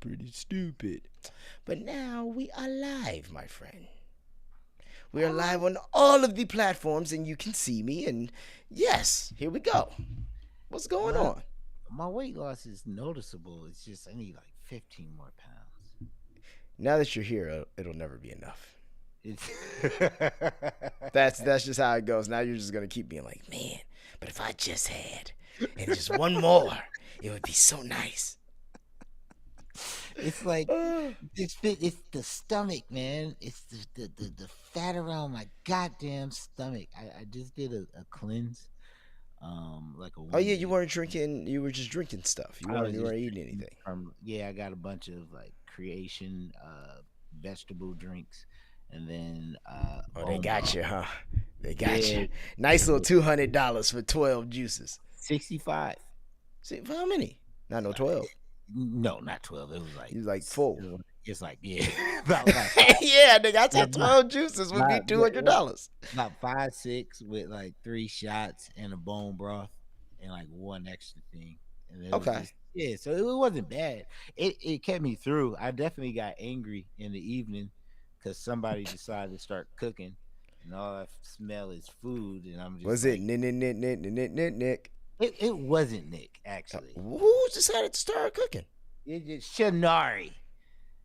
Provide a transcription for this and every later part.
pretty stupid. But now we are live, my friend. We are live on all of the platforms, and you can see me. And yes, here we go. What's going My on? my weight loss is noticeable. It's just I need like 15 more pounds. Now that you're here, it'll never be enough. It's That's just how it goes. Now you're just gonna keep being like, man. But if I just had, and just one more, it would be so nice. it's like it's the stomach, man. It's the fat around my goddamn stomach. I just did a cleanse, like a Oh one yeah, you day. weren't drinking. You were just drinking stuff. You I weren't. was You just weren't eating drinking anything. from yeah. I got a bunch of like creation vegetable drinks, and then Oh, they bone got broth. you, huh? They got you. Yeah, Nice little $200 for 12 juices. 65. See, for how many? Not no 12. No, not 12. It was You like full. it's like yeah, about Yeah, nigga, I yeah, said 12 juices would be $200. about 5, 6 with like 3 shots and a bone broth and like one extra thing, and it was Okay. just yeah. So it wasn't bad. It kept me through. I definitely got angry in the evening because somebody decided to start cooking, and all I smell is food, and I'm just Was it like, Nick? it wasn't Nick actually. Who decided to start cooking? It just Shanari.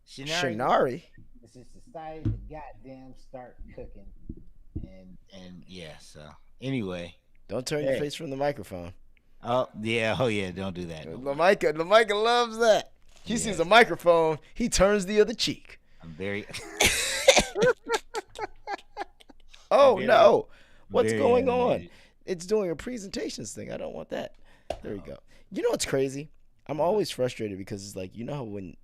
Shanari Shanari. just decided to goddamn start cooking, and yeah. So anyway, Don't turn your hey, face from the microphone. oh yeah, don't do that no more. Lamika loves that. He sees a Yes, microphone, he turns the other cheek. I'm very, Oh very, no. What's very going on? animated. It's doing a presentations thing. I don't want that. There we Oh go. You know what's crazy? I'm what? always frustrated because it's like, you know how when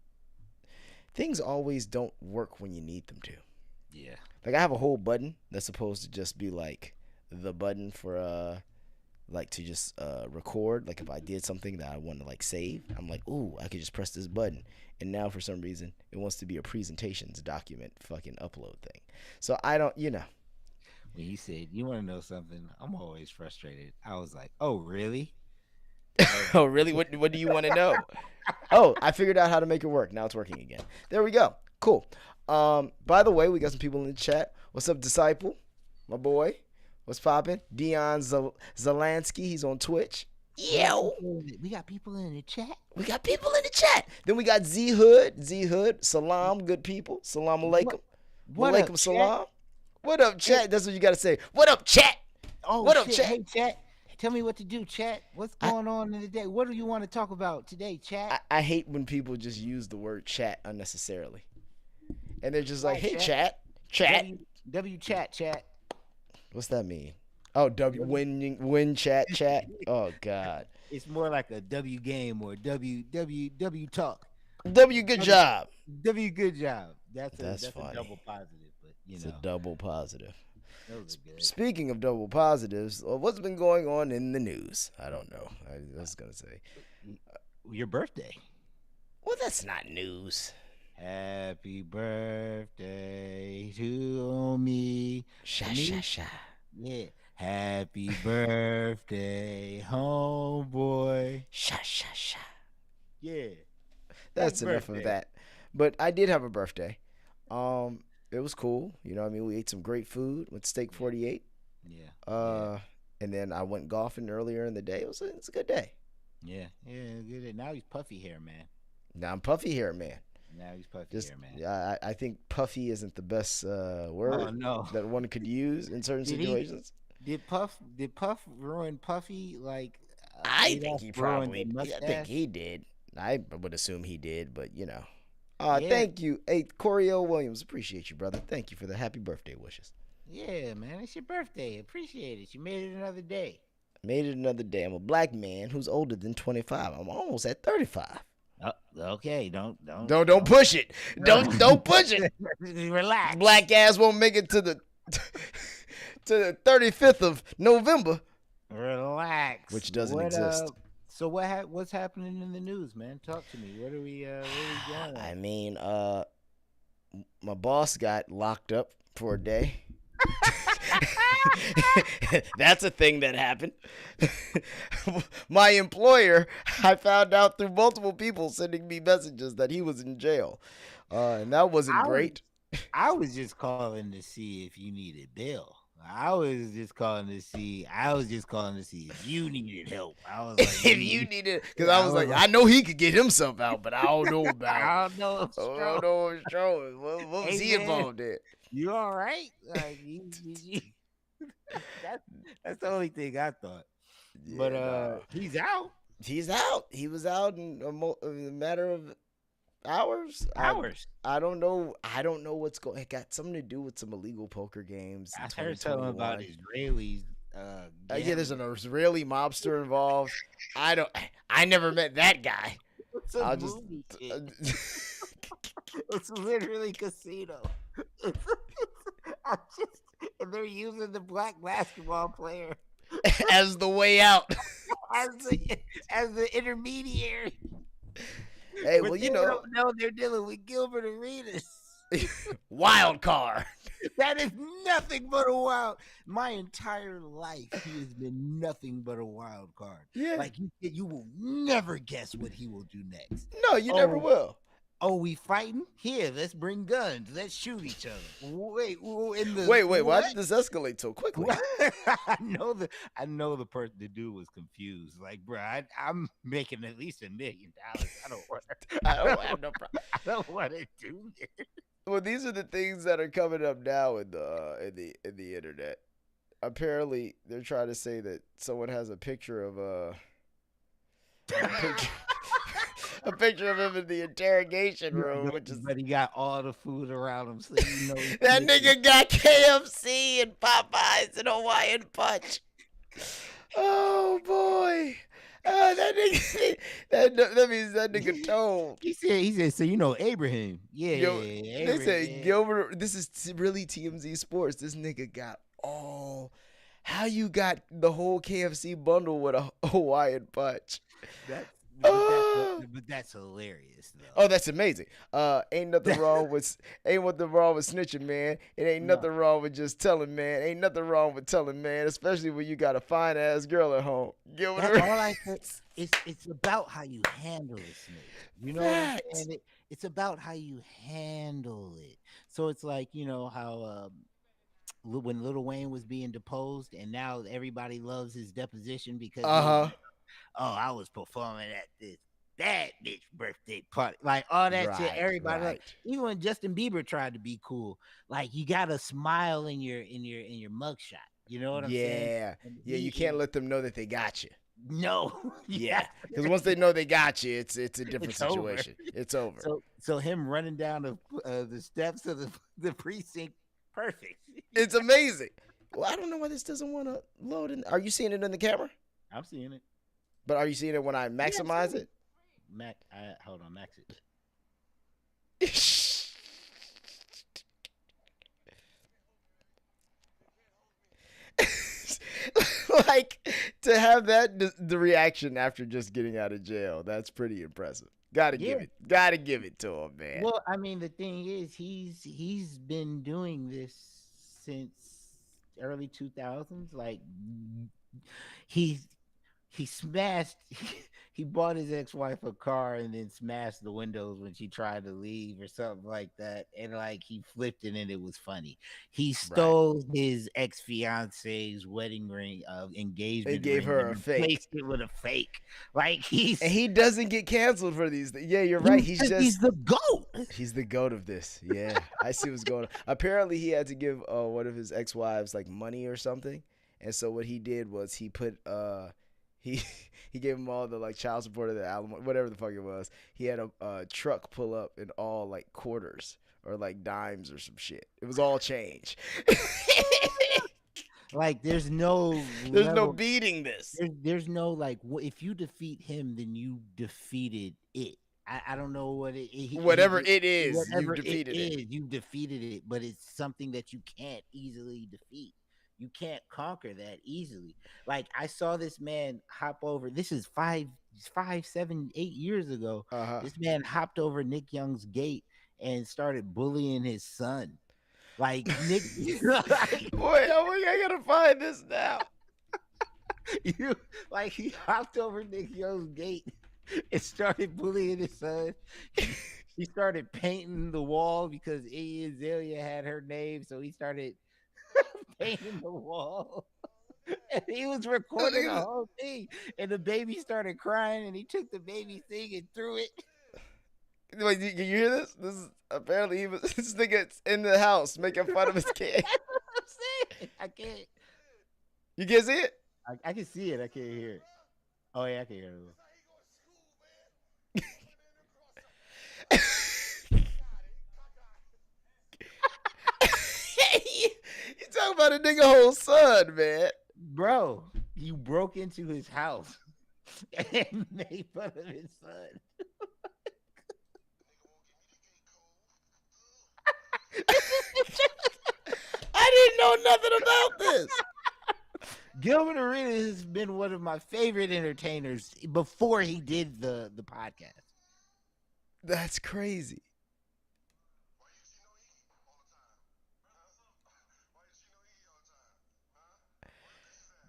things always don't work when you need them to. Yeah, Like I have a whole button that's supposed to just be like the button for like to just record. Like if I did something that I want to like save, I'm like, ooh, I could just press this button. And now for some reason it wants to be a presentations document fucking upload thing. So I don't, when you said you want to know something, I'm always frustrated. I was like, oh really? I was Oh really? What do you want to know? Oh, I figured out how to make it work. Now it's working again. There we go. Cool. By the way, we got some people in the chat. What's up, Disciple? My boy. What's poppin'? Dion Zalansky. He's on Twitch. Yo. we got people in the chat. We got people in the chat. Then we got Z Hood. Z Hood. Salam, good people. Salam What alaikum. what up, Walaikum chat? salam. What up, Hey, chat? That's what you gotta say. What up, chat? oh What up, shit! chat? Hey chat, tell me what to do, chat. What's I, going on in the day? What do you want to talk about today, chat? I hate when people just use the word chat unnecessarily. And they're just like, Right, hey, chat. chat. W chat. What's that mean? Oh, W. win chat. Oh God. It's more like a W game or W talk. W, good W job. W good job. That's That's a funny. double positive, but It's a double positive. those are good. Speaking of double positives, what's been going on in the news? I don't know. I was gonna say, Your birthday. well, that's not news. Happy birthday to me. Sha To sha me? sha. Yeah. Happy birthday, homeboy. Sha sha sha. Yeah. Happy That's enough of birthday. that. But I did have a birthday. It was cool. You know, what I mean, we ate some great food with Steak Yeah. 48. Yeah. Yeah. Uh, and then I went golfing earlier in the day. It's a good day. Yeah. Yeah. Good. Now he's puffy hair, man. Now I'm puffy hair, man. Now he's puffy Just hair, man. yeah, I think puffy isn't the best Oh word no. that one could use in certain Did he situations. did Puff ruin Puffy like I think Adolf he ruined the probably, I think mustache? he did. I would assume he did, but you know. Yeah, Thank you, hey Corio Williams. Appreciate you, brother. Thank you for the happy birthday wishes. yeah, man. It's your birthday. Appreciate it. You made it another day. Made it another day. I'm a black man who's older than 25. I'm almost at 35. Okay, don't Don't push it. Don't push it. relax. Black ass won't make it to the to the 35th of November, Relax. which doesn't What exist. so what's happening in the news, man? Talk to me. What are we going I on? mean, my boss got locked up for a day. That's a thing that happened. My employer, I found out through multiple people sending me messages that he was in jail, and that wasn't I was great. I was just calling to see if you needed bail. I was just calling to see if you needed help. I was like, If you needed, because I I was was like, like, I know he could get himself out, but I don't know about. I don't know if I don't strong. know what's wrong. What was Hey he man, involved in? you all right? Like that's that's the only thing I thought. But Yeah, no. he's out He's out. He was out in in a matter of hours. hours. I don't know. I don't know what's going. It got something to do with some illegal poker games in I heard something about 2021. Israelis Yeah, there's gambling. an Israeli mobster involved. I don't. I never met that guy. It's a I'll just. movie shit. It's literally casino. I just and they're using the black basketball player As the way out. as the intermediary. Hey, But well, they you know, don't know they're dealing with Gilbert Arenas. wild card. That is nothing but a wild. My entire life, he has been nothing but a wild card. Yeah. Like you will never guess what he will do next. No, you never Oh, will. oh, we fighting? Here, let's bring guns. Let's shoot each other. Wait, in the Wait. Why what? did this escalate so quickly? I know the person, the dude was confused. Like, bro, I'm making at least $1 million. I don't want. I don't have no problem. I don't want to do this. Well, these are the things that are coming up now in the internet. Apparently, they're trying to say that someone has a picture of a picture, a picture of him in the interrogation room, which is But he got all the food around him, so you know that nigga got KFC and Popeyes and Hawaiian Punch. Oh boy. That nigga, that means that nigga told. He said, so you know Abraham. Yeah, Yo, they say Abraham. Gilbert. This is really TMZ Sports. This nigga got all. How you got the whole KFC bundle with a Hawaiian Punch? That's, Oh, but that's hilarious though. oh, that's amazing. Ain't nothing wrong with snitching, man. It ain't No. nothing wrong with just telling, man. Ain't nothing wrong with telling, man. Especially when you got a fine ass girl at home. Gilbert That's all I Arenas. said. It's about how you handle it, Snake. You know what I'm Facts. saying? It's about how you handle it. So it's like, you know how when Lil Wayne was being deposed, and now everybody loves his deposition because he Uh was huh. like, oh, I was performing at that bitch birthday party, like all that shit. Right. Everybody like, Right. even when Justin Bieber tried to be cool, like you got to smile in your mugshot. You know what I'm saying? Yeah. And Yeah. You he can't is let them know that they got you. no, Yeah, because once they know they got you, it's a different It's over. situation. It's over. So him running down the steps of the precinct, perfect. It's amazing. Well, I don't know why this doesn't want to load in. Are you seeing it in the camera? I'm seeing it. But are you seeing it when I maximize seeing hold on, max it. it? Like to have that the reaction after just getting out of jail. That's pretty impressive. Gotta Yeah. give it to him, man. Well, I mean, the thing is, he's been doing this since early 2000s. Like he he smashed. He bought his ex-wife a car and then smashed the windows when she tried to leave or something like that. And like he flipped it and it was funny. He stole his ex-fiance's wedding ring, engagement And gave ring, her and a fake. replaced it with a fake. Like And he doesn't get canceled for these. Yeah, you're right. He's he's just the goat. he's the goat of this. Yeah, I see what's going on. Apparently, he had to give one of his ex-wives like money or something, and so what he did was he put he he gave him all the like child support or the alimony, whatever the fuck it was. He had a truck pull up in all like quarters or like dimes or some shit. It was all change. Like there's no There's no level- beating this. there's no like if you defeat him, then you defeated it. I don't know what Whatever it is, whatever you've defeated it. you defeated it, but it's something that you can't easily defeat. You can't conquer that easily. Like I saw this man hop over. This is 7, 8 years ago. Uh-huh. This man hopped over Nick Young's gate and started bullying his son. Like Nick, like, Boy, I gotta find this now. you, like he hopped over Nick Yo's gate and started bullying his son. He started painting the wall because Iggy Azalea had her name, so he started painting the wall. And he was recording the whole thing, and the baby started crying, and he took the baby thing and threw it. Wait, can you hear this? This is apparently he was this nigga's in the house making fun of his kid. That's what I'm saying. I can't. You can't see it? I can see it. I can't hear it. Oh yeah, I can hear it. You talking about a nigga whole son, man. Bro, you broke into his house and made fun of his son. I didn't know nothing about this. Gilbert Arenas has been one of my favorite entertainers before he did the podcast. That's crazy.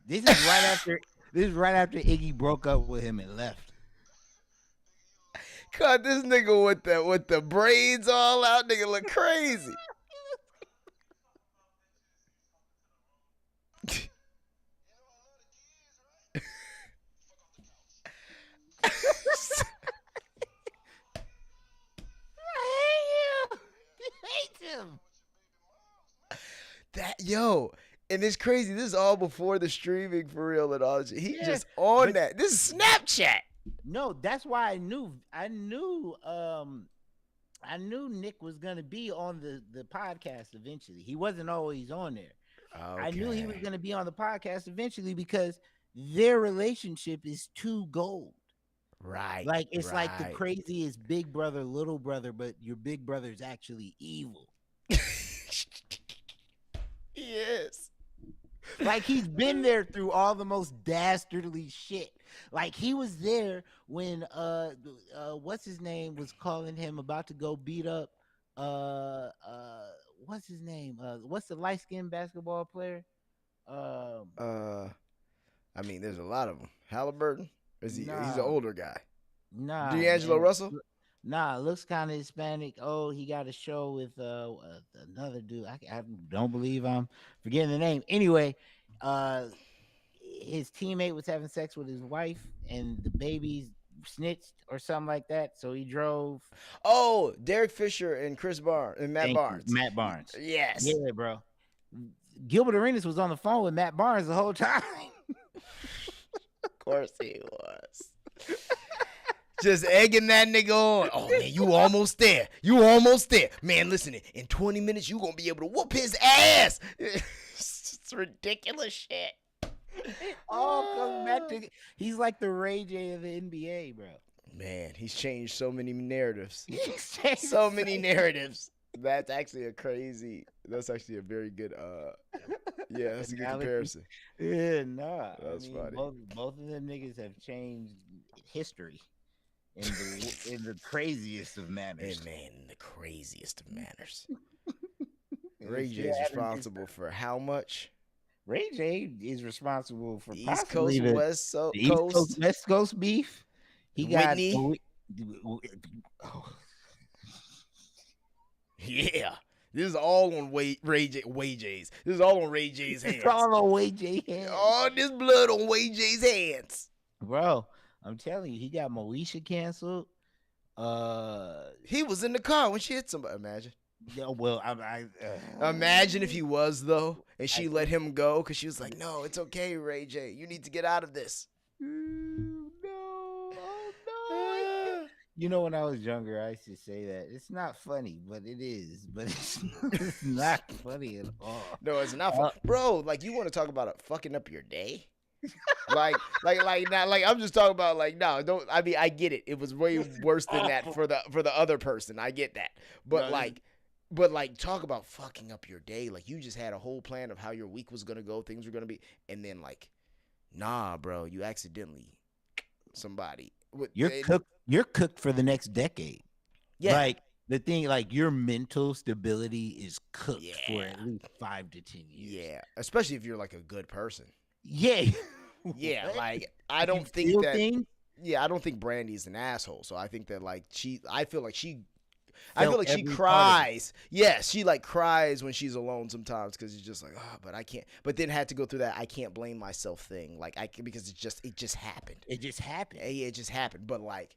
This is right after Iggy broke up with him and left. God, this nigga with the braids all out, nigga look crazy. Yo, and it's crazy. This is all before the streaming for real and all that shit. He just on that. This is Snapchat. No, that's why I knew Nick was gonna be on the podcast eventually. He wasn't always on there. Okay. I knew he was gonna be on the podcast eventually because their relationship is too gold. Right. Like it's like the craziest big brother, little brother, but your big brother is actually evil. Yes. Like he's been there through all the most dastardly shit. Like he was there when what's his name was calling him about to go beat up what's his name? What's the light-skinned basketball player? I mean there's a lot of them. Halliburton? Is he he's an older guy. Nah. D'Angelo Russell? Nah, looks kind of Hispanic. Oh, he got a show with another dude. I don't believe I'm forgetting the name. Anyway, his teammate was having sex with his wife, and the babies snitched or something like that. So he drove. Oh, Derek Fisher and Chris Barnes and Matt Barnes. Matt Barnes. Yes. Yeah, bro. Gilbert Arenas was on the phone with Matt Barnes the whole time. Of course he was. Just egging that nigga on. Oh, man, you almost there. You almost there. Man, listen, in 20 minutes, you going to be able to whoop his ass. It's ridiculous shit. It all comes back to he's like the Ray J of the NBA, bro. Man, he's changed so many narratives. So many narratives. That's actually that's actually a very good, yeah, that's a good comparison. Yeah, nah. That's funny. Both of them niggas have changed history. In the craziest of manners. And man, in the craziest of manners. Ray J is responsible for how much? Ray J is responsible for East Coast, West Coast beef. He got Whitney. Yeah. This is all on Ray J's. This is all on Ray J's hands. It's all on Ray J's hands. All this blood on Ray J's hands. Bro, I'm telling you, he got Moesha canceled. He was in the car when she hit somebody. Imagine. Yeah, well, imagine if he was though, and she let him go because she was like, "No, it's okay, Ray J. You need to get out of this." No. You know, when I was younger, I used to say that it's not funny, but it is. But it's not funny at all. No, it's not funny, bro. Like you want to talk about fucking up your day? like I'm just talking about don't. I mean, I get it. It was way worse than that for the other person. I get that, but talk about fucking up your day. Like you just had a whole plan of how your week was gonna go, things were gonna be, and then nah, bro, you accidentally somebody. You're cooked for the next decade. Yeah, the thing, like your mental stability is cooked for Yeah. at least 5 to 10 years. Yeah, especially if you're like a good person. Yeah. Yeah, What? like I You don't think feel that. things, Yeah, I don't think Brandy's an asshole. So I think that like I feel like felt she every part of it. cries. Yes, she like cries when she's alone sometimes because she's just like, oh, but I can't. But then had to go through that I can't blame myself thing. Like because it just happened. It just happened. Yeah, it just happened. But like,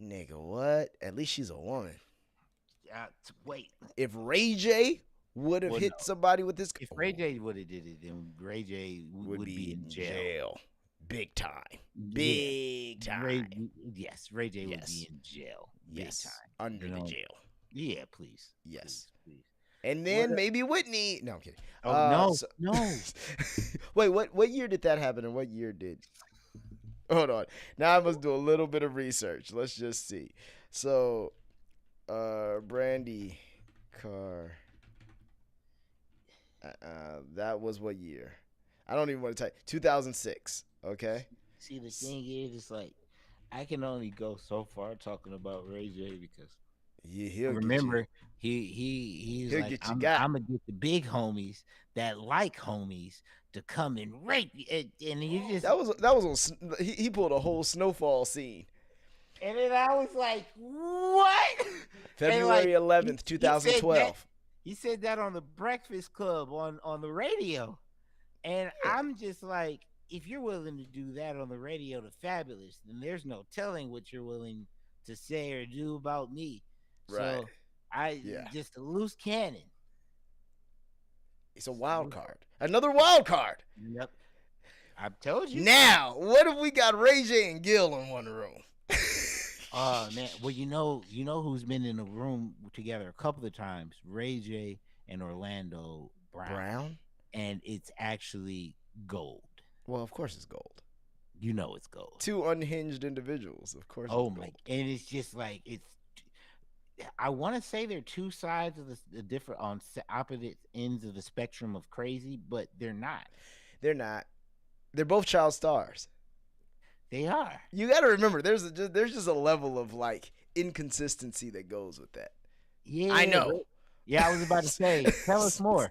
nigga, what? At least she's a woman. Wait, If Ray J would have Well, hit no. somebody with this, if Ray J would have did it, then Ray J would be in jail. big time, Yeah. big time. Ray J would Yes. be in jail. Yes, Big time. under you the know? jail. Yeah, please. Yes. Please. And then What- maybe Whitney. No, I'm kidding. Oh no, so- no. Wait, what year did that happen, and what year did? Hold on. Now I must do a little bit of research. Let's just see. So, Brandy Carr. That was what year? I don't even want to type. 2006. Okay. See, the thing is, it's like I can only go so far talking about Ray J because Yeah, he'll remember he's He'll like, get you I'm got. gonna get the big homies that like homies to come and rape you, and you just That was on. He pulled a whole Snowfall scene. and then I was like, what? February 11th, he said 2012. He said that on the Breakfast Club on the radio, and I'm just like, if you're willing to do that on the radio to Fabulous, then there's no telling what you're willing to say or do about me. Right. So Yeah. just a loose cannon. It's a wild card. Another wild card. Yep. I've told you. Now, what if we got Ray J and Gil in one room? Oh man. Well, you know who's been in a room together a couple of times? Ray J and Orlando Brown. And it's actually gold. Well, of course it's gold. You know it's gold. Two unhinged individuals, of course. Oh it's my! gold. And it's just like I want to say they're two sides of the different on opposite ends of the spectrum of crazy, but they're not. They're not. They're both child stars. They are. You got to remember, there's just a level of like inconsistency that goes with that. Yeah, I know. Yeah, I was about to say. Tell us more.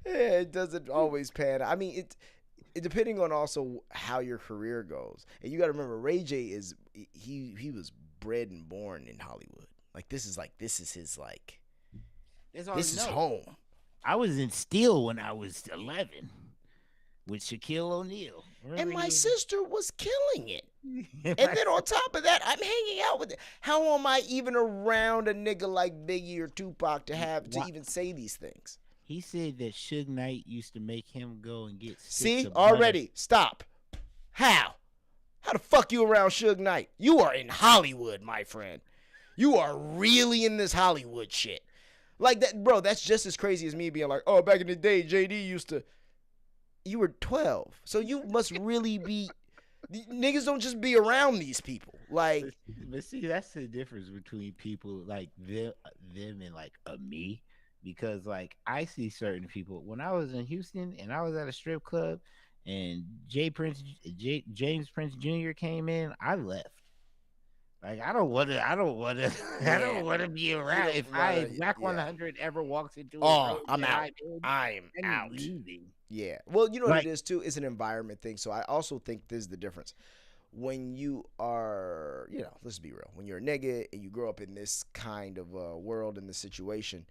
Yeah, it doesn't always pan. I mean, it depending on also how your career goes. And you got to remember, Ray J is he was bred and born in Hollywood. Like this is his like this is home. I was in Steel when I was 11 with Shaquille O'Neal. And my sister was killing it. And then on top of that, I'm hanging out with it. How am I even around a nigga like Biggie or Tupac to have to even say these things? He said that Suge Knight used to make him go and get sticks See, of butter. already stop. How the fuck you around Suge Knight? You are in Hollywood, my friend. You are really in this Hollywood shit. Like that, bro, that's just as crazy as me being like, oh, back in the day, JD used to. You were 12. So you must really be. Niggas don't just be around these people. Like. But see, that's the difference between people like them and like a me. Because like I see certain people when I was in Houston and I was at a strip club and James Prince Jr. came in, I left. Like I don't want to be around. If Whack 100 ever walks into a room, I'm out. I'm out. Yeah. Well, you know what it is too? It's an environment thing. So I also think this is the difference. When you are, let's be real. When you're a nigga and you grow up in this kind of world, in this situation,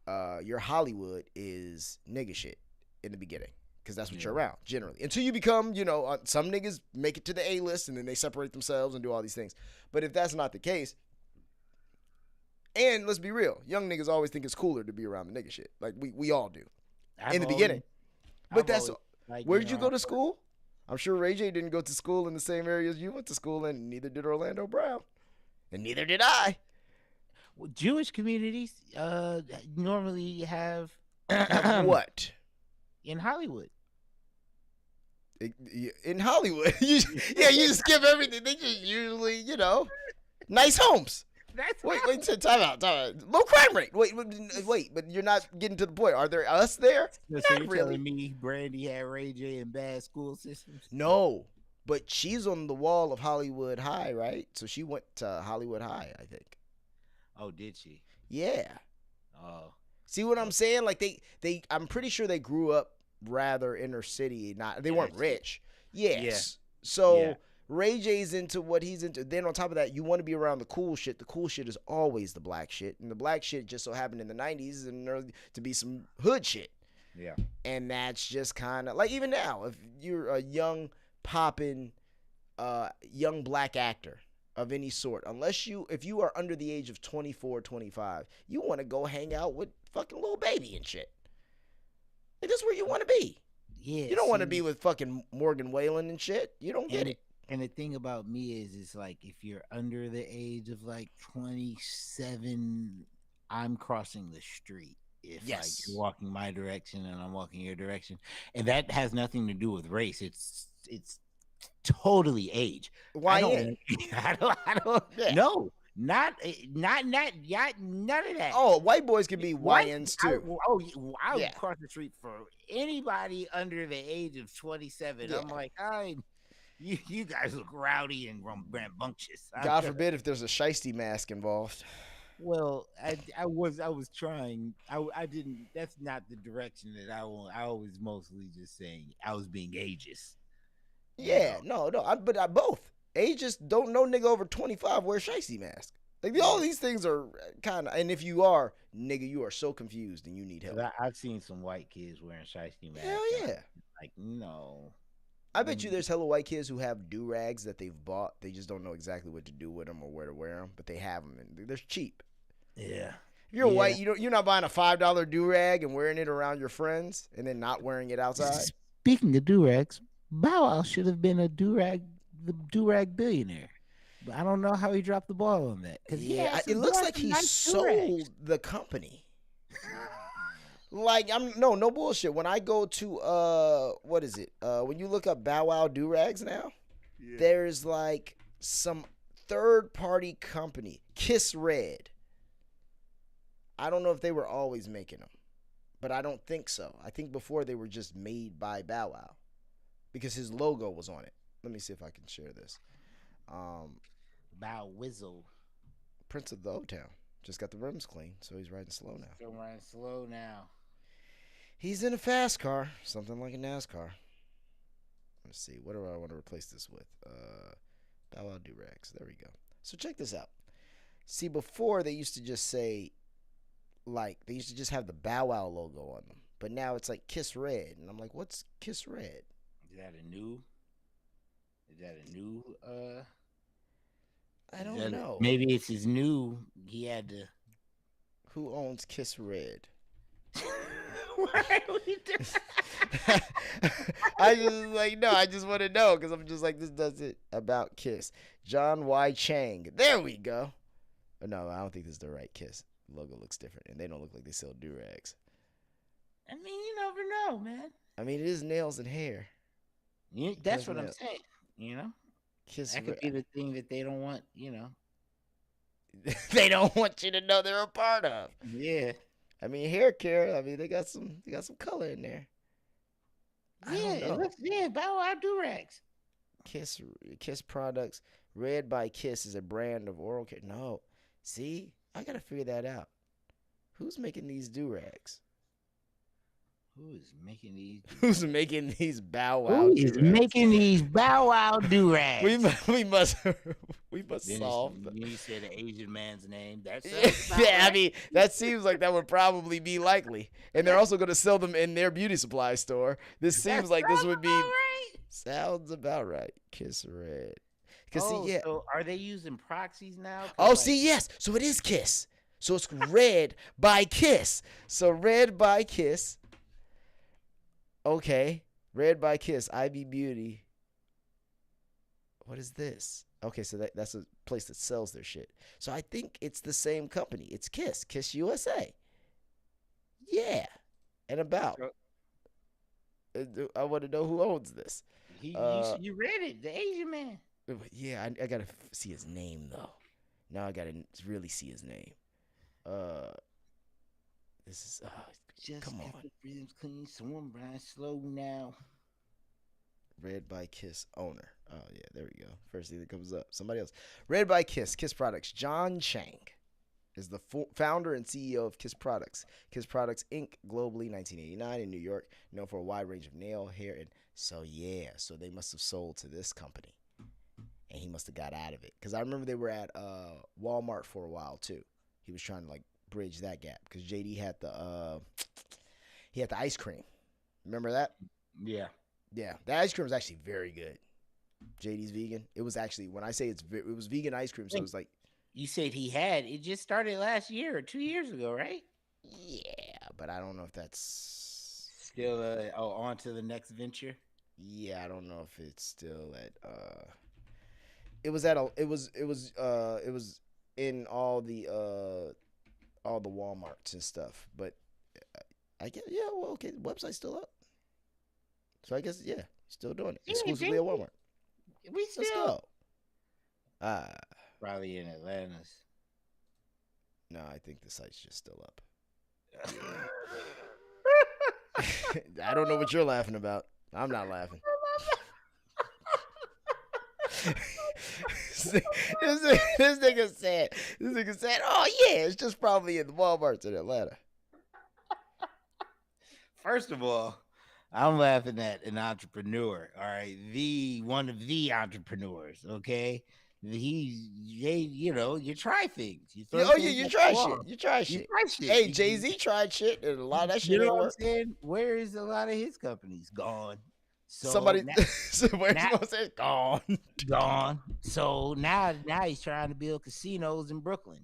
your Hollywood is nigga shit in the beginning. Because that's what you're around, generally. Until you become, some niggas make it to the A-list and then they separate themselves and do all these things. But if that's not the case, and let's be real, young niggas always think it's cooler to be around the nigga shit. Like, we all do. In the beginning. But that's, where did you go to school? I'm sure Ray J didn't go to school in the same area as you went to school in, and neither did Orlando Brown. And neither did I. Well, Jewish communities normally have what? In Hollywood. In Hollywood. You just give everything. They just usually, nice homes. Wait, time out. Low crime rate. Wait, but you're not getting to the point. Are there us there? So you're telling me Brandy had Ray J in bad school systems? No, but she's on the wall of Hollywood High, right? So she went to Hollywood High, I think. Oh, did she? Yeah. Oh, See what I'm oh, saying? Like I'm pretty sure they grew up rather inner city. Not they inner weren't city. rich. Yeah, Yes. yeah, So Ray J's into what he's into. Then on top of that, you want to be around the cool shit. The cool shit is always the black shit, and the black shit just so happened in the '90s and to be some hood shit. yeah. And that's just kind of like even now, if you're a young poppin' young black actor of any sort, if you are under the age of 24, 25, you want to go hang out with fucking Lil Baby and shit. Like, that's where you want to be. Yeah, You don't want to be see, with fucking Morgan Wallen and shit. You don't get and it. the thing about me is, it's like if you're under the age of like 27, I'm crossing the street. If like you're Yes. walking my direction and I'm walking your direction, and that has nothing to do with race. It's totally age. I YN. don't. I don't. Yeah. No, not none of that. Oh, white boys can be What? YNs too. I would Yeah. cross the street for anybody under the age of 27. Yeah. I'm like, you guys look rowdy and rambunctious. God forbid if there's a shiesty mask involved. Well, I was trying. I didn't. That's not the direction that I want. I was mostly just saying I was being ageist. Yeah, no. But I both. Ages don't know nigga over 25 wear shiesty mask. Like all these things are kind of, and if you are nigga, you are so confused and you need help. I've seen some white kids wearing shiesty masks. Hell yeah. Like no. I bet you there's hella white kids who have do rags that they've bought. They just don't know exactly what to do with them or where to wear them, but they have them and they're cheap. Yeah. If you're white, you're not buying a $5 do rag and wearing it around your friends and then not wearing it outside. Speaking of do rags, Bow Wow should have been the do rag billionaire. But I don't know how he dropped the ball on that. Yeah, it looks like he sold the company. Like no bullshit. When I go to what is it? When you look up Bow Wow do rags now, there's like some third party company, Kiss Red. I don't know if they were always making them, but I don't think so. I think before they were just made by Bow Wow because his logo was on it. Let me see if I can share this. Bow Wizzle, Prince of the O-Town, just got the rims clean, so he's riding slow now. Still riding slow now. He's in a fast car, something like a NASCAR. Let's see, what do I want to replace this with? Bow Wow do-rags. There we go. So check this out. See, before they used to just say, like, they used to just have the Bow Wow logo on them. But now it's like Kiss Red. And I'm like, what's Kiss Red? Is that a new I don't know. Maybe it's his new. He had to. Who owns Kiss Red? What are we doing? I just want to know because I'm just like, this does it about Kiss. John Y. Chang. There we go. No, I don't think this is the right Kiss. The logo looks different, and they don't look like they sell do-rags. I mean, you never know, man. I mean, it is nails and hair. That's what I'm saying. You know, Kiss that could be the thing that they don't want. You know, they don't want you to know they're a part of. Yeah. I mean, hair care. I mean, they got some color in there. Yeah, Bow Wow do-rags. Kiss products. Red by Kiss is a brand of oral care. No, see, I gotta figure that out. Who's making these do-rags? Who is making these? Who's making these Bow Wow? Who is making these Bow Wow do-rags? We must Then solve. You said an Asian man's name. That's yeah. I mean, that seems like that would probably be likely, and they're also going to sell them in their beauty supply store. This seems like this would be. Right. Sounds about right. Kiss Red. Cause see, yeah. So are they using proxies now? Oh, see, yes. So it is Kiss. So it's Red by Kiss. So Red by Kiss. Okay, Red by Kiss, IB Beauty. What is this? Okay, so that's a place that sells their shit. So I think it's the same company. It's Kiss USA. Yeah, and about. I want to know who owns this. You read it, the Asian man. Yeah, I gotta see his name though. Now I gotta really see his name. This is. Just come on. Rims clean, someone Brian slow now. Red by Kiss owner. Oh yeah, there we go. First thing that comes up. Somebody else. Red by Kiss. Kiss products. John Chang. is the founder and CEO of Kiss Products. Kiss Products Inc. globally, 1989 in New York, known for a wide range of nail, hair, and so they must have sold to this company, and he must have got out of it. Because I remember they were at Walmart for a while too. He was trying to like bridge that gap because JD had the ice cream. Remember that? Yeah. Yeah, the ice cream was actually very good. JD's vegan. It was actually, when I say it was vegan ice cream, so it was like. You said it just started last year or 2 years ago, right? Yeah, but I don't know if that's still on to the next venture. Yeah, I don't know if it's still at it was in all the Walmarts and stuff, but I guess okay, the website's still up. So I guess still doing it exclusively at Walmart. We still Let's go. Probably in Atlanta's. No, I think the site's just still up. I don't know what you're laughing about. I'm not laughing. this nigga said, oh yeah, it's just probably in the Walmarts in Atlanta. First of all, I'm laughing at an entrepreneur. All right, one of the entrepreneurs. Okay, you try things. You try shit. You try shit. Hey, Jay-Z tried shit, and a lot of that shit ain't work. Where is a lot of his companies gone? So somebody now, say gone. So now he's trying to build casinos in Brooklyn.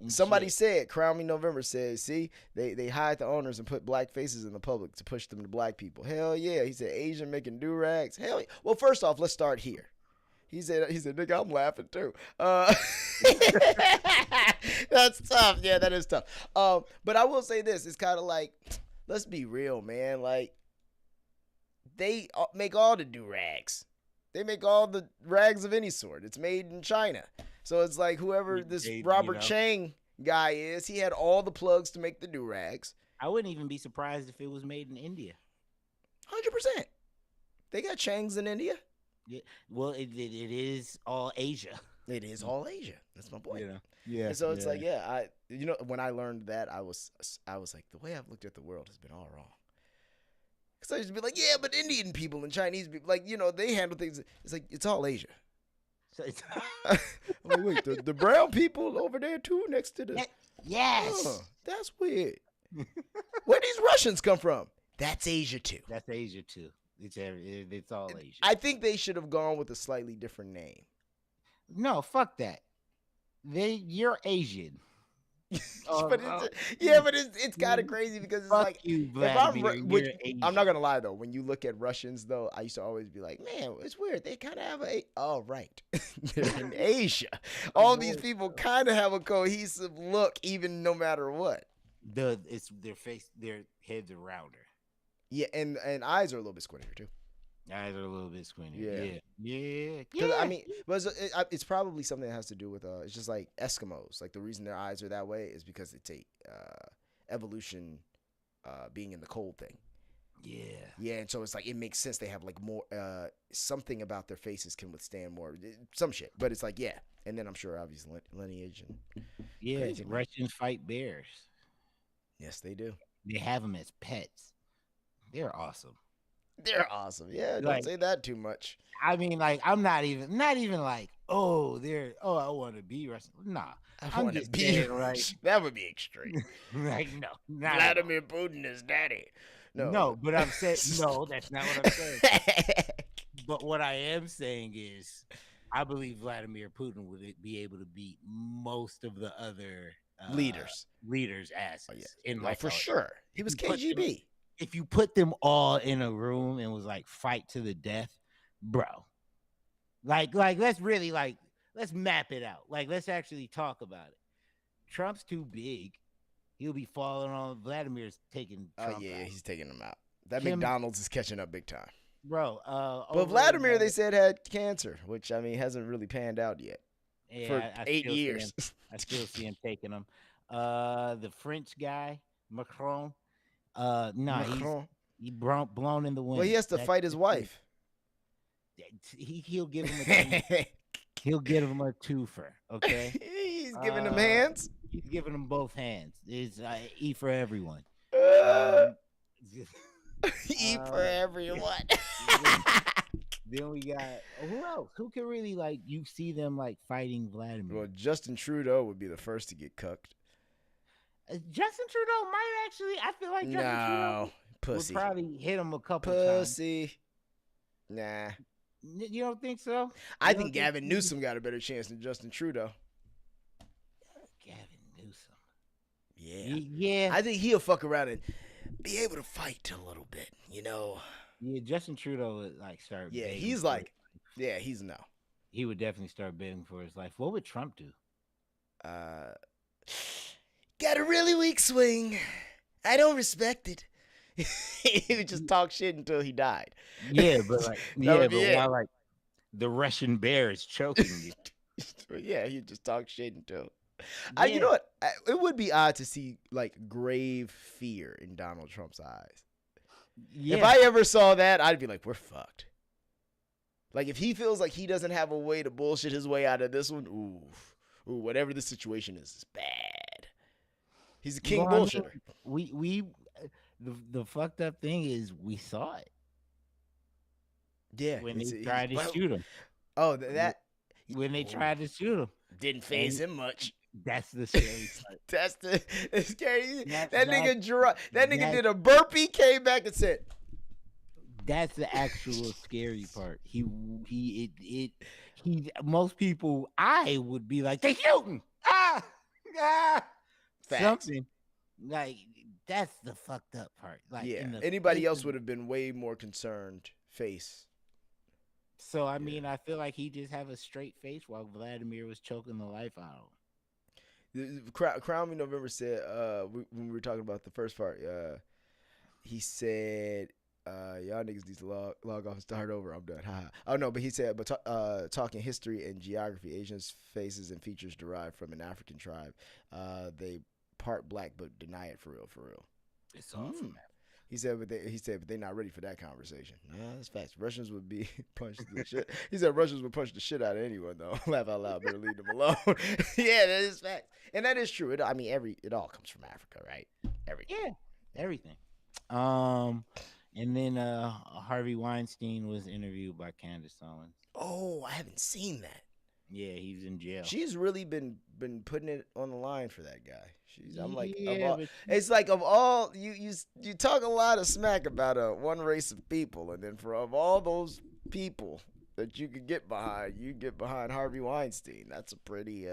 Somebody said, Crown Me November said, see, they hide the owners and put black faces in the public to push them to black people. Hell yeah. He said, Asian making do-rags. Hell yeah. Well, first off, let's start here. He said, nigga, I'm laughing too. That's tough. Yeah, that is tough. But I will say this. It's kind of like, let's be real, man. Like, they make all the do-rags. They make all the rags of any sort. It's made in China. So it's like whoever this Robert Chang guy is, he had all the plugs to make the do-rags. I wouldn't even be surprised if it was made in India. 100%. They got Changs in India. Yeah. Well, it is all Asia. It is all Asia. That's my point. Yeah. And so it's like, when I learned that, I was like, the way I've looked at the world has been all wrong. Because I used to be like, yeah, but Indian people and Chinese people, like, they handle things. It's like, it's all Asia. So it's like, wait, the brown people over there too, next to the. Yes. That's weird. Where these Russians come from? That's Asia too. That's Asia too. It's all Asia. I think they should have gone with a slightly different name. No, fuck that. You're Asian. But it's kind of crazy because it's like, I'm not gonna lie though, when you look at Russians though, I used to always be like, man, it's weird. They kind of have right. They're in Asia. All these people kind of have a cohesive look, even no matter what. It's their face, their heads are rounder. Yeah, and eyes are a little bit squintier too. Eyes are a little bit squintier. Yeah. Because I mean, but it's probably something that has to do with it's just like Eskimos. Like the reason their eyes are that way is because it's a evolution, being in the cold thing. Yeah, and so it's like it makes sense. They have like more something about their faces can withstand more some shit. But it's like and then I'm sure obviously lineage and Russians fight bears. Yes, they do. They have them as pets. They're awesome. They're awesome. Yeah, don't say that too much. I mean, like, I'm not even like, I want to be Russian. Nah, I want to be right. That would be extreme. Like, no, Vladimir Putin is daddy. No, but I'm saying no. That's not what I'm saying. But what I am saying is, I believe Vladimir Putin would be able to beat most of the other leaders' asses. For sure. He was KGB. If you put them all in a room and was like fight to the death, bro. Like let's really let's map it out. Like let's actually talk about it. Trump's too big. He'll be falling on Vladimir's taking Trump out. He's taking him out. That McDonald's is catching up big time. Bro, but Vladimir they said had cancer, which I mean hasn't really panned out yet. Yeah, for 8 years. I still see him taking him. The French guy, Macron. He's blown in the wind. Well, he has to fight his wife. He'll give him a he'll give him a twofer. Okay, he's giving him hands. He's giving them both hands. It's E for everyone. Uh, Um, eat for uh, everyone. then we got who else? Who can really like you see them like fighting Vladimir? Well, Justin Trudeau would be the first to get cucked. Justin Trudeau might actually. I feel like Justin Trudeau No, would pussy, probably hit him a couple times. pussy. Nah, You don't think so? I You don't think Gavin Newsom got a better chance than Justin Trudeau. Gavin Newsom. Yeah, Yeah. I think he'll fuck around and be able to fight a little bit. Yeah, Justin Trudeau would like start. Yeah, begging he's for like, it. yeah, he's no. He would definitely start begging for his life. What would Trump do? Got a really weak swing. I don't respect it. He would just talk shit until he died. Yeah, but like, That would be it. while like the Russian bear is choking you. Yeah, he'd just talk shit until. Yeah. You know what? It would be odd to see like grave fear in Donald Trump's eyes. Yeah. If I ever saw that, I'd be like, we're fucked. Like if he feels like he doesn't have a way to bullshit his way out of this one, ooh, whatever the situation is bad. He's a king Well, I mean, bullshitter. we the fucked up thing is we saw it Yeah, when they tried to shoot him. Oh, that When they tried to shoot him, didn't phase him much. that's the scary part. That's the scary. That nigga did a burpee, came back and said, That's the actual scary part. Most people, I would be like, they shooting. Facts. Something like that's the fucked up part. Like, yeah, in the anybody face else of- would have been way more concerned. Face. So I mean, I feel like he just have a straight face while Vladimir was choking the life out of him. Crown Me November said when we were talking about the first part, he said y'all niggas need to log off and start over. I'm done. Haha. Oh no, but he said talking history and geography, Asians' faces and features derived from an African tribe. They part black but deny it for real. It's all from that. He said, but they're not ready for that conversation. No, that's facts. Russians would be punched the shit. He said Russians would punch the shit out of anyone though. Laugh out loud. Better leave them alone. Yeah, that is facts, and that is true. It all comes from Africa, right? Everything. Yeah, everything. And then Harvey Weinstein was interviewed by Candace Owens. Oh, I haven't seen that. Yeah, he's in jail. She's really been putting it on the line for that guy. I'm like, Yeah, it's like of all you talk a lot of smack about one race of people, and then of all those people that you could get behind, you get behind Harvey Weinstein. That's a pretty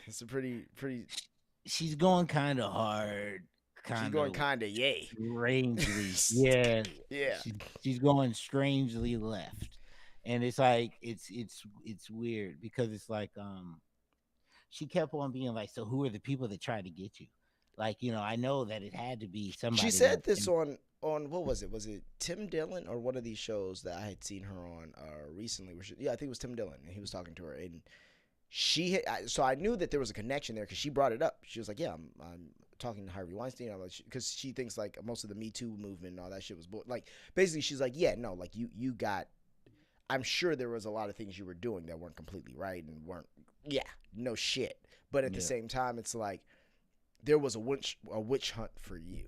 it's a pretty. She's going kind of hard. She's going kind of yay. Strangely, yeah. She's going strangely left, and it's like it's weird because it's like she kept on being like, so who are the people that tried to get you? Like, I know that it had to be somebody. She said this on what was it? Was it Tim Dillon or one of these shows that I had seen her on recently? I think it was Tim Dillon, and he was talking to her, and so I knew that there was a connection there because she brought it up. She was like, "Yeah, I'm talking to Harvey Weinstein," because she thinks like most of the Me Too movement and all that shit was like basically she's like, "Yeah, no, like you got." I'm sure there was a lot of things you were doing that weren't completely right and weren't. Yeah, no shit. But at the same time, it's like there was a witch hunt for you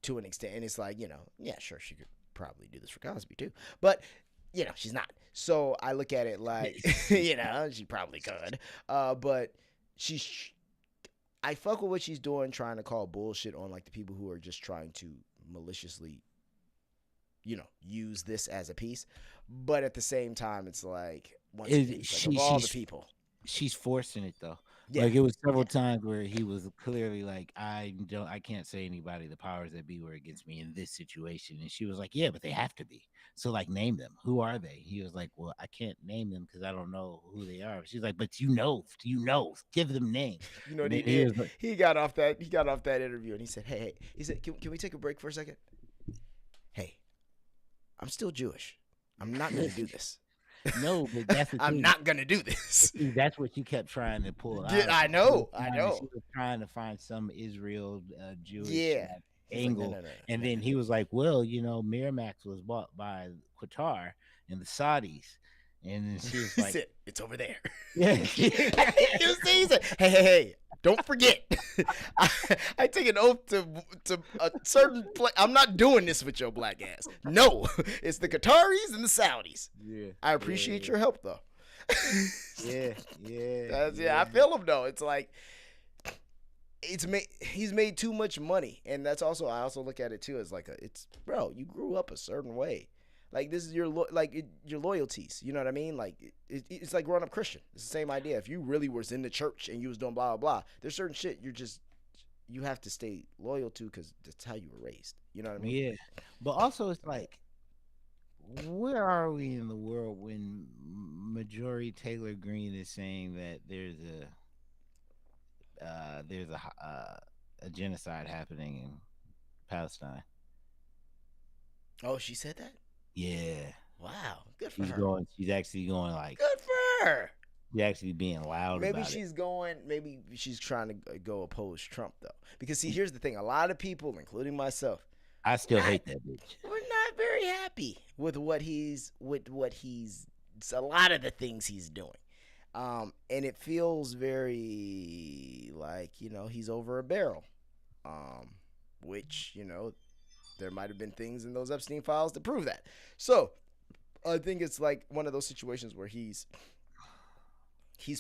to an extent, and it's like yeah, sure, she could probably do this for Cosby too, but. She's not. So I look at it like, she probably could. But I fuck with what she's doing, trying to call bullshit on like the people who are just trying to maliciously, use this as a piece. But at the same time, it's like, once again, of all the people. She's forcing it though. Yeah. Like it was several times where he was clearly like, I can't say anybody, the powers that be were against me in this situation. And she was like, yeah, but they have to be. So like, name them. Who are they? He was like, well, I can't name them because I don't know who they are. She's like, but give them names. What he did? He got off that interview and he said, hey, he said, can we take a break for a second? Hey, I'm still Jewish. I'm not going to do this. No, but that's the thing. I'm not gonna do this. That's what you kept trying to pull out. I know. She was trying to find some Israel Jewish angle, no. And then he was like, "Well, Miramax was bought by Qatar and the Saudis, And then she was He like, said, "It's over there." yeah. You see, he said, "Hey, don't forget, I take an oath to a certain place. I'm not doing this with your black ass. No, it's the Qataris and the Saudis. Yeah. I appreciate your help, though." Yeah. Yeah. Yeah, I feel him though. It's like he's made too much money, and that's also I also look at it too as like it's bro, you grew up a certain way. Like this is your your loyalties. You know what I mean? Like it's like growing up Christian. It's the same idea. If you really was in the church and you was doing blah blah blah, there's certain shit you have to stay loyal to because that's how you were raised. You know what I mean? Yeah. But also, it's like, where are we in the world when Marjorie Taylor Greene is saying that there's a genocide happening in Palestine? Oh, she said that? Yeah. Wow, good for her. She's actually going like, good for her. She's actually being loud. Maybe about she's going. Maybe she's trying to go oppose Trump though. Because see, here's the thing: a lot of people, including myself, I still hate that bitch. we're not very happy with what he's a lot of the things he's doing. And it feels very like, he's over a barrel. Which, there might have been things in those Epstein files to prove that. So I think it's like one of those situations where he's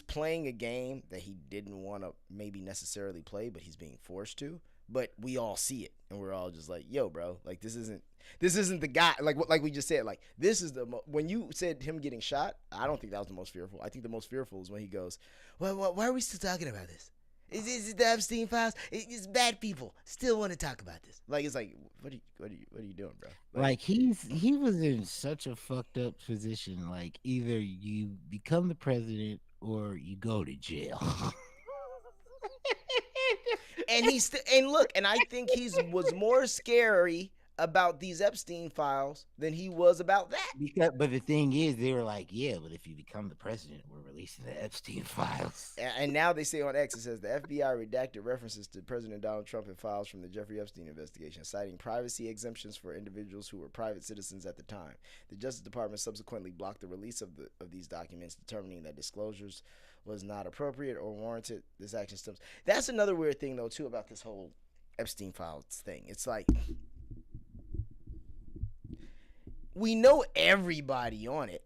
playing a game that he didn't want to maybe necessarily play, but he's being forced to. But we all see it, and we're all just like, "Yo, bro, like this isn't the guy." Like we just said, like this is when you said him getting shot. I don't think that was the most fearful. I think the most fearful is when he goes, "Well, why are we still talking about this? Is it the Epstein files? It's bad people still want to talk about this." Like it's like, what are you doing, bro? Like he was in such a fucked up position. Like either you become the president or you go to jail. And I think was more scary about these Epstein files than he was about that. But the thing is, they were like, yeah, but if you become the president, we're releasing the Epstein files. And now they say on X, it says the FBI redacted references to President Donald Trump in files from the Jeffrey Epstein investigation, citing privacy exemptions for individuals who were private citizens at the time. The Justice Department subsequently blocked the release of these documents, determining that disclosures was not appropriate or warranted. This action stems. That's another weird thing, though, too, about this whole Epstein files thing. It's like, we know everybody on it.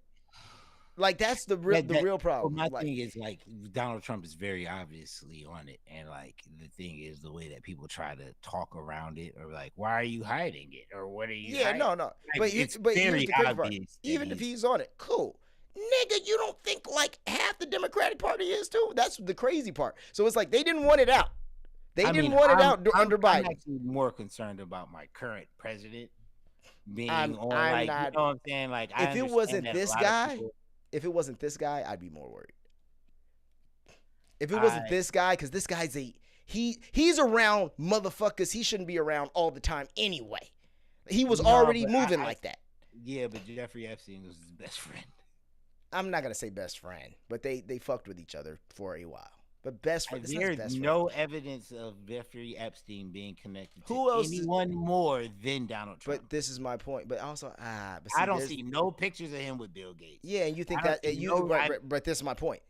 Like that's the real problem. Well, my thing is like Donald Trump is very obviously on it, and like the thing is the way that people try to talk around it, or like, why are you hiding it, or what are you? Yeah, hiding? no. Like, Here's the crazy part. Even if he's on it, cool, nigga. You don't think like half the Democratic Party is too? That's the crazy part. So it's like they didn't want it out. They didn't want it out under Biden. I'm actually more concerned about my current president being on, like, you know what I'm saying? Like, if it wasn't this guy, I'd be more worried. If it wasn't this guy, because this guy's he's around motherfuckers he shouldn't be around all the time anyway. He was already moving like that. Yeah, but Jeffrey Epstein was his best friend. I'm not gonna say best friend, but they fucked with each other for a while. But best friend. There's no evidence of Jeffrey Epstein being connected to anyone more than Donald Trump. But this is my point. But also, I don't see no pictures of him with Bill Gates. Yeah, and you think but this is my point.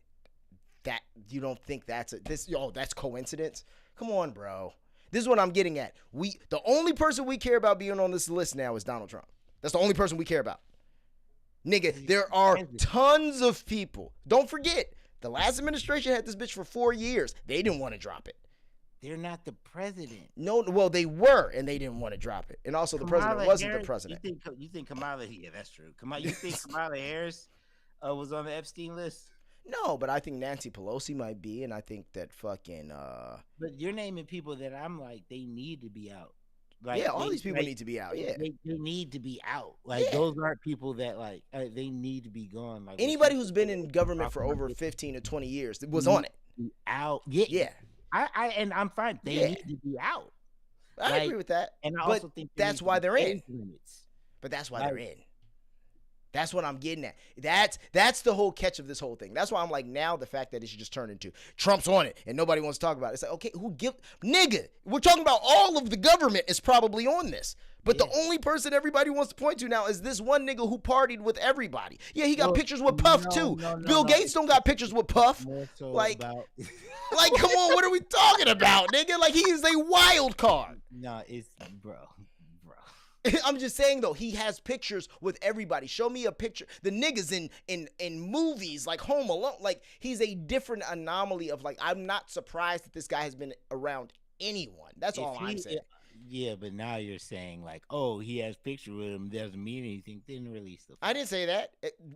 That you don't think that's that's coincidence? Come on, bro. This is what I'm getting at. The only person we care about being on this list now is Donald Trump. That's the only person we care about. Nigga, there are tons of people. Don't forget. The last administration had this bitch for 4 years. They didn't want to drop it. They're not the president. No, well, they were, and they didn't want to drop it. And also, the president wasn't the president. You think Kamala? Yeah, that's true. You think Kamala Harris was on the Epstein list? No, but I think Nancy Pelosi might be, and I think that fucking. But you're naming people that I'm like, they need to be out. Like, yeah, all these people need to be out. Yeah, they need to be out. Like those aren't people that like they need to be gone. Like anybody who's been in government for over 15 to 20 years was on it. Out. Yeah. I'm fine. They need to be out. I agree with that. And I also think that's why they're in. But that's why they're in. That's what I'm getting at. That's the whole catch of this whole thing. That's why I'm like, now the fact that it should just turn into Trump's on it and nobody wants to talk about it. It's like, okay, nigga, we're talking about all of the government is probably on this. But the only person everybody wants to point to now is this one nigga who partied with everybody. Yeah, he got pictures with Puff too. Bill Gates don't got pictures with Puff. So like, come on, what are we talking about, nigga? Like, he is a wild card. No, it's bro. I'm just saying though, he has pictures with everybody. Show me a picture. The niggas in movies like Home Alone, like he's a different anomaly of like. I'm not surprised that this guy has been around anyone. That's all I'm saying. Yeah, but now you're saying like, oh, he has pictures with him, doesn't mean anything. Didn't release the. I didn't say that,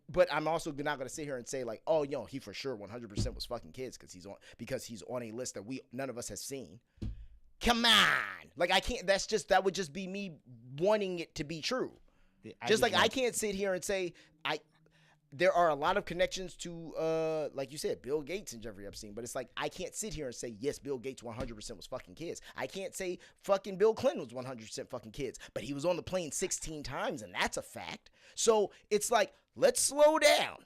but I'm also not gonna sit here and say like, oh, he for sure 100% was fucking kids because he's on a list that none of us has seen. Come on, like I can't. That would just be me wanting it to be true. I can't sit here and say there are a lot of connections to, like you said, Bill Gates and Jeffrey Epstein, but it's like I can't sit here and say yes, Bill Gates 100% was fucking kids. I can't say fucking Bill Clinton was 100% fucking kids, but he was on the plane 16 times, and that's a fact. So it's like, let's slow down.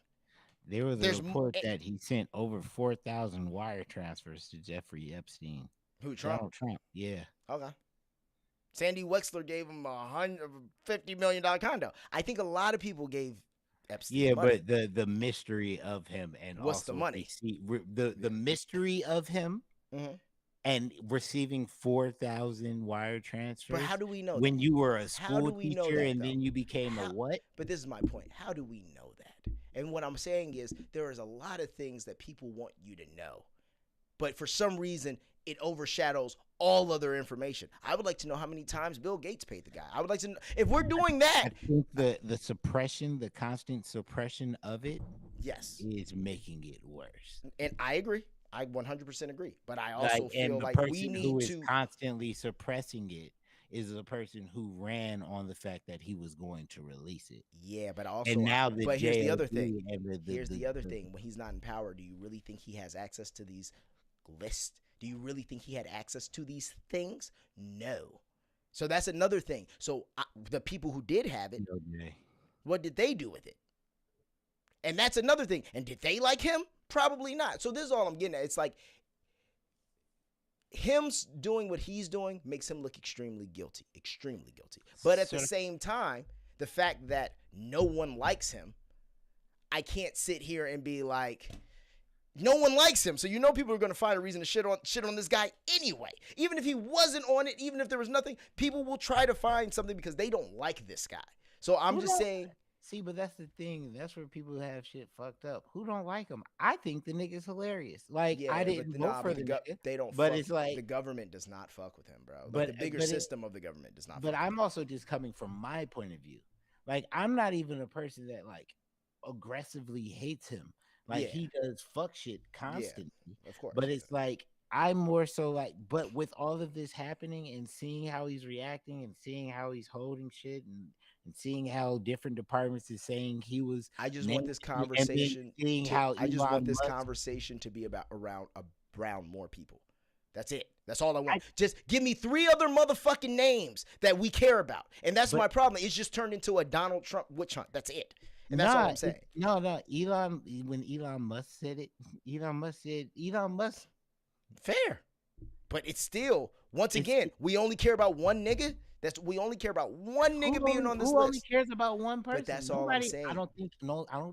There was a report that he sent over 4,000 wire transfers to Jeffrey Epstein. Who, Trump? Donald Trump, yeah. Okay. Sandy Wexler gave him $150 million condo. I think a lot of people gave Epstein money. But the mystery of him and what's the money? The mystery of him and receiving 4,000 wire transfers. But how do we know when you were a school teacher and then you became a what? But this is my point. How do we know that? And what I'm saying is there is a lot of things that people want you to know, but for some reason it overshadows all other information. I would like to know how many times Bill Gates paid the guy. I would like to know if we're doing that. I think the suppression, the constant suppression of it, yes, is making it worse. And I agree. I 100% agree. But I also feel like we need who is constantly suppressing it is the person who ran on the fact that he was going to release it. Yeah, but also, and now here's the other thing. Here's the other thing. When he's not in power, do you really think he has access to these lists? Do you really think he had access to these things? No. So that's another thing. So the people who did have it, what did they do with it? And that's another thing. And did they like him? Probably not. So this is all I'm getting at. It's like him doing what he's doing makes him look extremely guilty. Extremely guilty. But at the same time, the fact that no one likes him, I can't sit here and be like, no one likes him, so people are going to find a reason to shit on this guy anyway. Even if he wasn't on it, even if there was nothing, people will try to find something because they don't like this guy. So I'm just saying. See, but that's the thing. That's where people have shit fucked up. Who don't like him? I think the nigga's hilarious. Like, yeah, I didn't vote for the nigga. They don't. But it's like the government does not fuck with him, bro. But the bigger system of the government does not. But I'm also just coming from my point of view. Like, I'm not even a person that like aggressively hates him. Like he does fuck shit constantly. Yeah, of course. But it's like I'm more so like, but with all of this happening and seeing how he's reacting and seeing how he's holding shit and seeing how different departments is saying he was. I just want this conversation. Conversation to be around more people. That's it. That's all I want. Just give me 3 other motherfucking names that we care about, and that's my problem. It's just turned into a Donald Trump witch hunt. That's it. And that's all I'm saying. No. When Elon Musk said it, Elon Musk. Fair. But it's still, once again, we only care about one nigga. We only care about one nigga being on this list. Who only cares about one person? But that's all I'm saying. I don't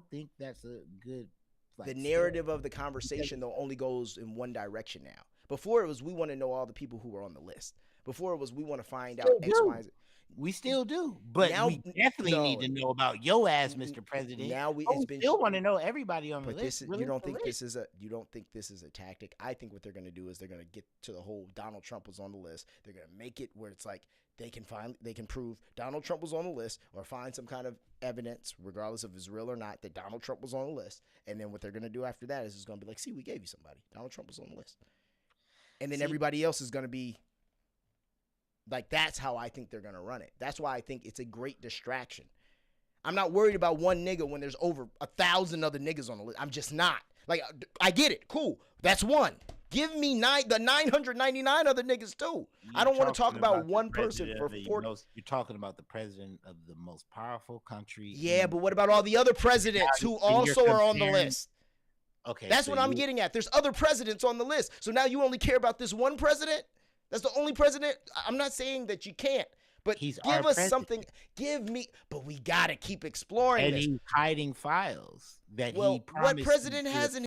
think that's a good. The narrative of the conversation, though, only goes in one direction now. Before it was, we want to know all the people who were on the list. Before it was, we want to find out X, Y, Z. We still do, but now, we definitely need to know about your ass, Mr. President. Now we still want to know everybody on the list. You don't think this is a tactic? I think what they're going to do is they're going to get to the whole Donald Trump was on the list. They're going to make it where it's like they can prove Donald Trump was on the list or find some kind of evidence, regardless if it's real or not, that Donald Trump was on the list. And then what they're going to do after that is it's going to be like, see, we gave you somebody. Donald Trump was on the list. And then everybody else is going to be. Like, that's how I think they're going to run it. That's why I think it's a great distraction. I'm not worried about one nigga when there's over 1,000 other niggas on the list. I'm just not. Like, I get it. Cool. That's one. Give me the 999 other niggas too. I don't want to talk about one person for 40. You're talking about the president of the most powerful country. Yeah, but what about all the other presidents who also are on the list? Okay, that's what I'm getting at. There's other presidents on the list. So now you only care about this one president? That's the only president? I'm not saying that you can't. But give us something. Give me. But we got to keep exploring and this. he's hiding files that he promised. What president hasn't